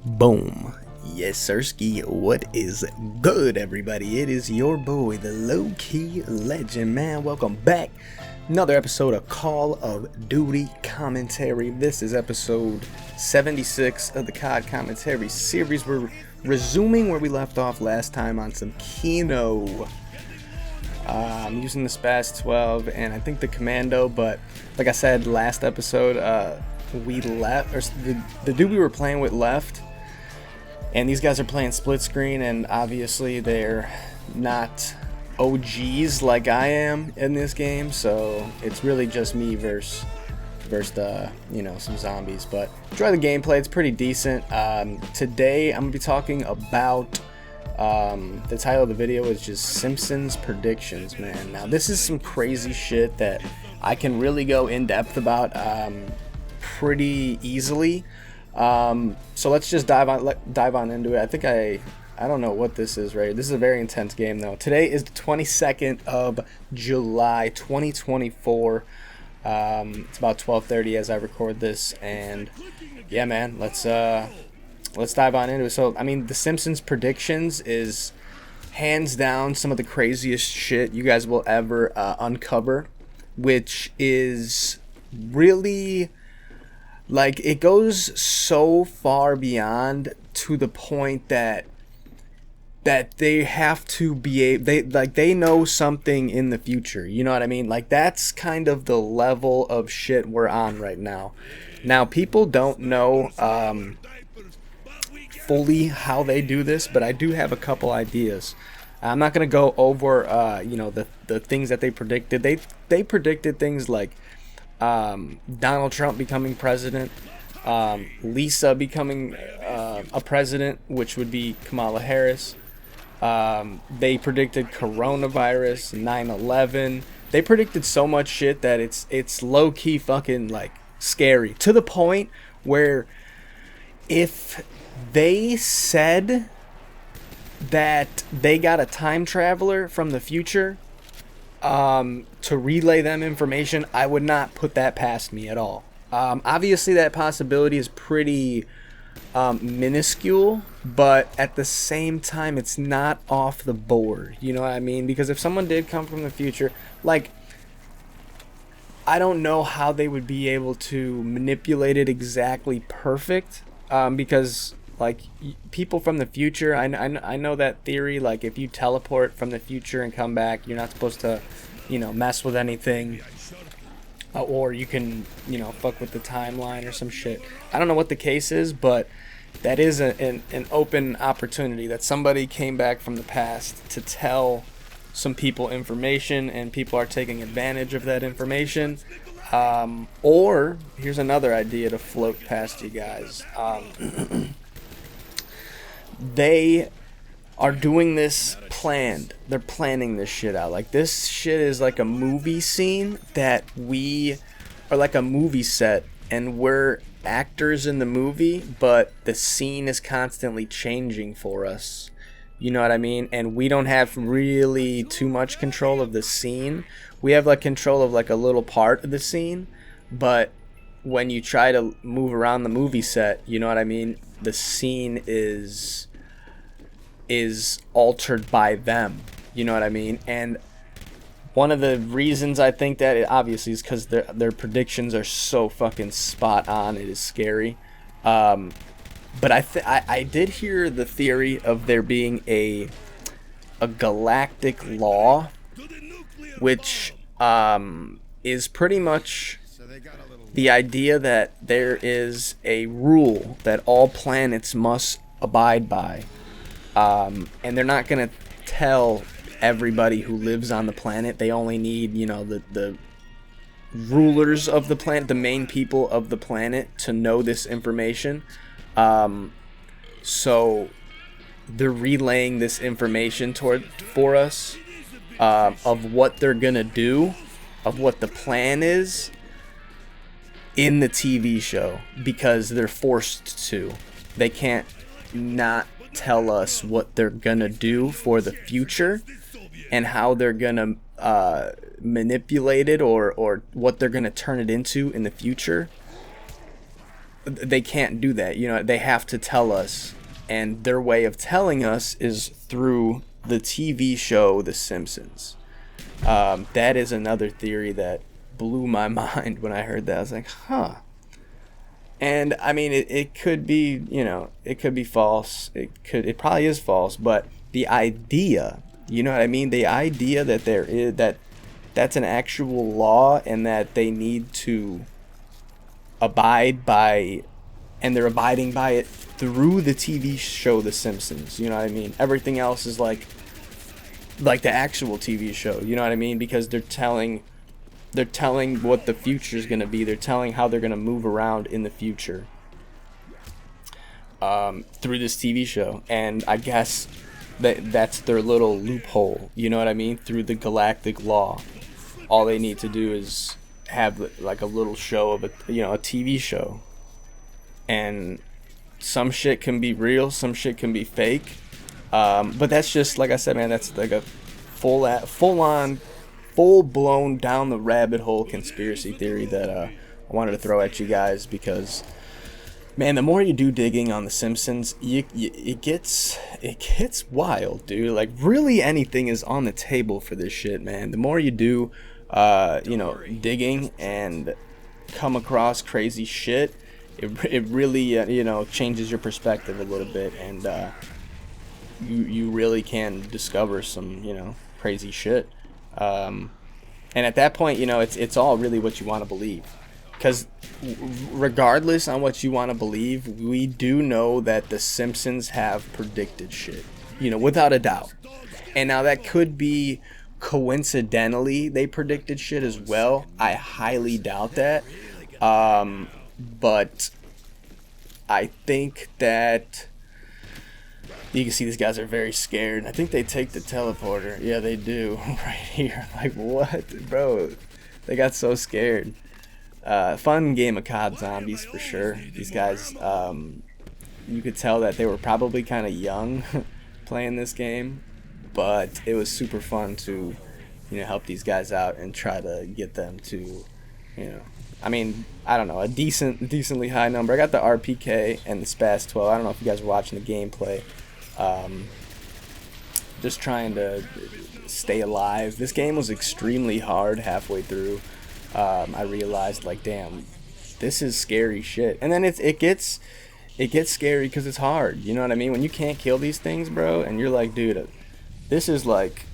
Boom. Yes, sirski. What is good, everybody? It is your boy, the Low-Key Legend, man. Welcome back. Another episode of Call of Duty commentary. This is episode 76 of the COD commentary series. We're resuming where we left off last time on some Kino. I'm using the Spaz 12 and I think the Commando, but like I said last episode, we left, or the dude we were playing with left, and these guys are playing split screen, and obviously they're not OGs like I am in this game, so it's really just me versus some zombies. But enjoy the gameplay, it's pretty decent. Today I'm gonna be talking about the title of the video is just Simpsons predictions, man. Now this is some crazy shit that I can really go in depth about pretty easily. So let's just dive on into it. I think I don't know what this is, right? This is a very intense game though. Today is the 22nd of July 2024. It's about 12:30 as I record this, and yeah, man, let's dive on into it. So I mean, the Simpsons predictions is hands down some of the craziest shit you guys will ever uncover, which is really, like, it goes so far beyond, to the point that they have to be they know something in the future, you know what I mean? Like, that's kind of the level of shit we're on right now. Now, people don't know fully how they do this, but I do have a couple ideas. I'm not going to go over the things that they predicted. They predicted things like Donald Trump becoming president, Lisa becoming a president, which would be Kamala Harris. They predicted coronavirus, 9/11. They predicted so much shit that it's low-key fucking like scary, to the point where if they said that they got a time traveler from the future to relay them information, I would not put that past me at all. Obviously that possibility is pretty minuscule, but at the same time it's not off the board, you know what I mean? Because if someone did come from the future, like, I don't know how they would be able to manipulate it exactly perfect, because like, people from the future, I know that theory, like, if you teleport from the future and come back, you're not supposed to, mess with anything, or you can, fuck with the timeline or some shit. I don't know what the case is, but that is an open opportunity that somebody came back from the past to tell some people information, and people are taking advantage of that information. Or here's another idea to float past you guys. They are doing this planned. They're planning this shit out. Like, this shit is like a movie scene that we are, like a movie set, and we're actors in the movie, but the scene is constantly changing for us. You know what I mean? And we don't have really too much control of the scene. We have like control of like a little part of the scene, but when you try to move around the movie set, you know what I mean? The scene is altered by them, you know what I mean? And one of the reasons I think that, it obviously, is because their predictions are so fucking spot on. It is scary. But I did hear the theory of there being a galactic law, which is pretty much the idea that there is a rule that all planets must abide by. And they're not going to tell everybody who lives on the planet. They only need, the rulers of the planet, the main people of the planet, to know this information. So they're relaying this information for us, of what they're going to do, of what the plan is in the TV show, because they're forced to. They can't not tell us what they're gonna do for the future and how they're gonna manipulate it, or what they're gonna turn it into in the future. they can't do that. You know, they have to tell us, and their way of telling us is through the TV show The Simpsons. That is another theory that blew my mind when I heard that. I was like, huh. And I mean, it could be, you know, it could be false. It probably is false. But the idea, you know what I mean? The idea that there is that's an actual law and that they need to abide by, and they're abiding by it through the TV show The Simpsons. You know what I mean? Everything else is like the actual TV show. You know what I mean? Because they're telling what the future is going to be. They're telling how they're going to move around in the future through this TV show. And I guess that's their little loophole. You know what I mean? Through the galactic law, all they need to do is have like a little show of a TV show. And some shit can be real, some shit can be fake. But that's just, like I said, man, that's like a full-blown down the rabbit hole conspiracy theory that I wanted to throw at you guys, because, man, the more you do digging on The Simpsons, it gets wild, dude. Like, really anything is on the table for this shit, man. The more you do, digging and come across crazy shit, it really, changes your perspective a little bit, and you really can discover some, crazy shit. And at that point, it's all really what you want to believe. Because regardless on what you want to believe, we do know that the Simpsons have predicted shit, without a doubt. And now that could be coincidentally they predicted shit as well. I highly doubt that. But I think that you can see these guys are very scared. I think they take the teleporter. Yeah, they do. Right here. Like, what? Bro, they got so scared. Fun game of COD Zombies for sure. These guys, you could tell that they were probably kind of young playing this game, but it was super fun to, help these guys out and try to get them to, I mean, I don't know, a decently high number. I got the RPK and the Spaz 12. I don't know if you guys were watching the gameplay. Just trying to stay alive. This game was extremely hard halfway through. I realized, like, damn, this is scary shit. And then it gets scary because it's hard. You know what I mean? When you can't kill these things, bro, and you're like, dude, this is like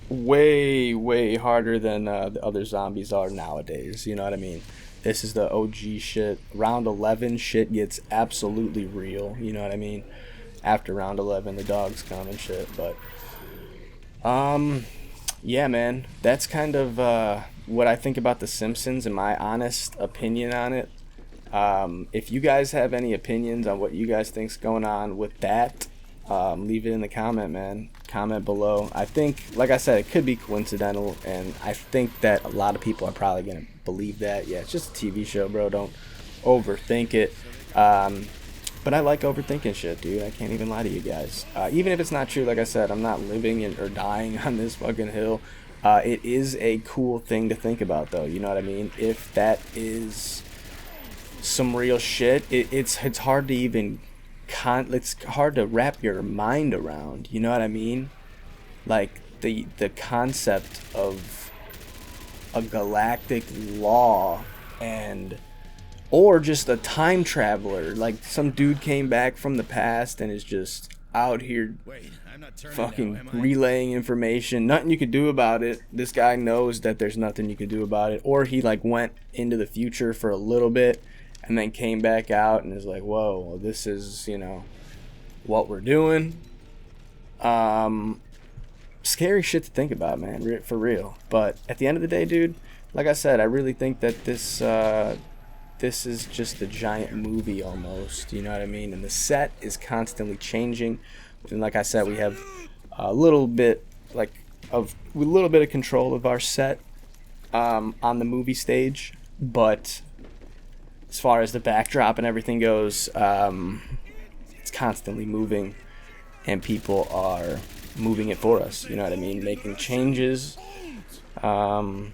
way, way harder than the other zombies are nowadays. You know what I mean? This is the OG shit. Round 11 shit gets absolutely real. You know what I mean? After round 11, the dogs come and shit. But yeah, man, that's kind of what I think about The Simpsons and my honest opinion on it. If you guys have any opinions on what you guys think's going on with that, leave it in the comment below. I think, like I said, it could be coincidental, and I think that a lot of people are probably gonna believe that. Yeah, it's just a TV show, bro. Don't overthink it. But I like overthinking shit, dude. I can't even lie to you guys. Even if it's not true, like I said, I'm not living or dying on this fucking hill. It is a cool thing to think about, though. You know what I mean? If that is some real shit, it's hard to even it's hard to wrap your mind around. You know what I mean? Like the concept of a galactic law, and or just a time traveler, like some dude came back from the past and is just out here fucking relaying information. Nothing you could do about it. This guy knows that there's nothing you could do about it. Or he like went into the future for a little bit and then came back out and is like, whoa, well, this is, what we're doing. Scary shit to think about, man, for real. But at the end of the day, dude, like I said, I really think that this is just a giant movie almost, you know what I mean? And the set is constantly changing. And like I said, we have a little bit of control of our set on the movie stage, but as far as the backdrop and everything goes, it's constantly moving, and people are moving it for us, you know what I mean? Making changes. And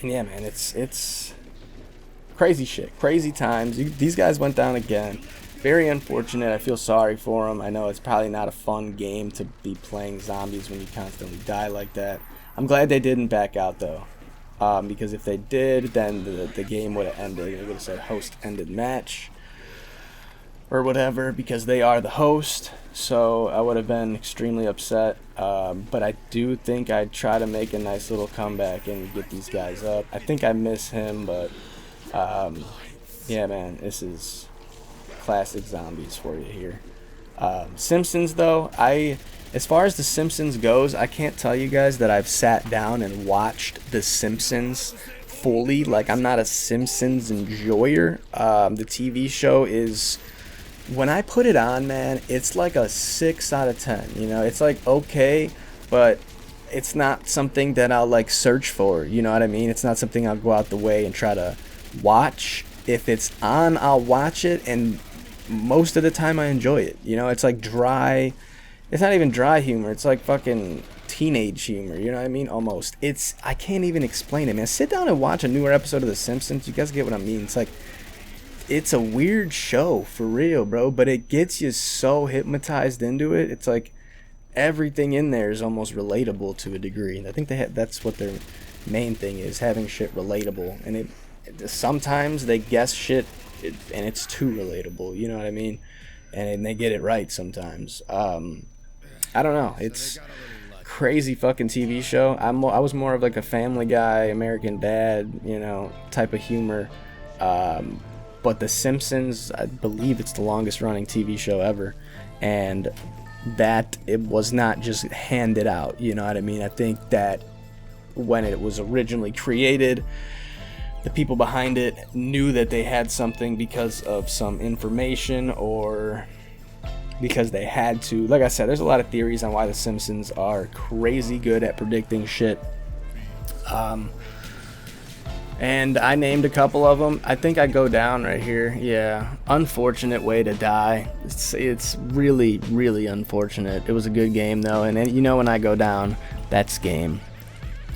yeah, man, it's crazy shit, crazy times. These guys went down again. Very unfortunate. I feel sorry for them. I know it's probably not a fun game to be playing zombies when you constantly die like that. I'm glad they didn't back out though, because if they did, then the game would have ended. It would have said host ended match or whatever, because they are the host. So I would have been extremely upset. But I do think I'd try to make a nice little comeback and get these guys up. I think I miss him, but yeah, man, this is classic zombies for you here. Simpsons though, as far as the Simpsons goes, I can't tell you guys that I've sat down and watched the Simpsons fully. Like, I'm not a Simpsons enjoyer. The TV show is, when I put it on, man, it's like a 6 out of 10. You know, it's like okay, but it's not something that I'll like search for. You know what I mean? It's not something I'll go out the way and try to watch. If it's on, I'll watch it, and most of the time I enjoy it. You know, it's like dry. It's not even dry humor. It's like fucking teenage humor. You know what I mean? Almost. I can't even explain it, man. Sit down and watch a newer episode of The Simpsons. You guys get what I mean? It's like, it's a weird show for real, bro, but it gets you so hypnotized into it. It's like everything in there is almost relatable to a degree, and I think that's what their main thing is, having shit relatable. And sometimes they guess shit and it's too relatable, you know what I mean? And they get it right sometimes. I don't know, it's crazy fucking TV show. I was more of like a Family Guy, American Dad, you know, type of humor. But The Simpsons, I believe it's the longest running TV show ever, and that it was not just handed out, you know what I mean? I think that when it was originally created, the people behind it knew that they had something because of some information, or because they had to. Like I said, there's a lot of theories on why The Simpsons are crazy good at predicting shit. And I named a couple of them. I think I go down right here. Yeah, unfortunate way to die. It's really, really unfortunate. It was a good game though, and you know, when I go down, that's game.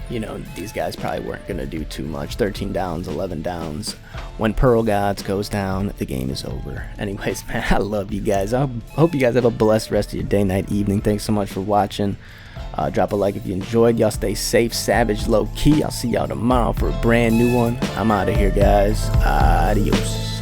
You know, these guys probably weren't gonna do too much. 13 downs, 11 downs. When Pearl Gods goes down, the game is over. Anyways, man, I love you guys. I hope you guys have a blessed rest of your day, night, evening. Thanks so much for watching. Drop a like if you enjoyed. Y'all stay safe, savage, low key. I'll see y'all tomorrow for a brand new one. I'm out of here, guys. Adios.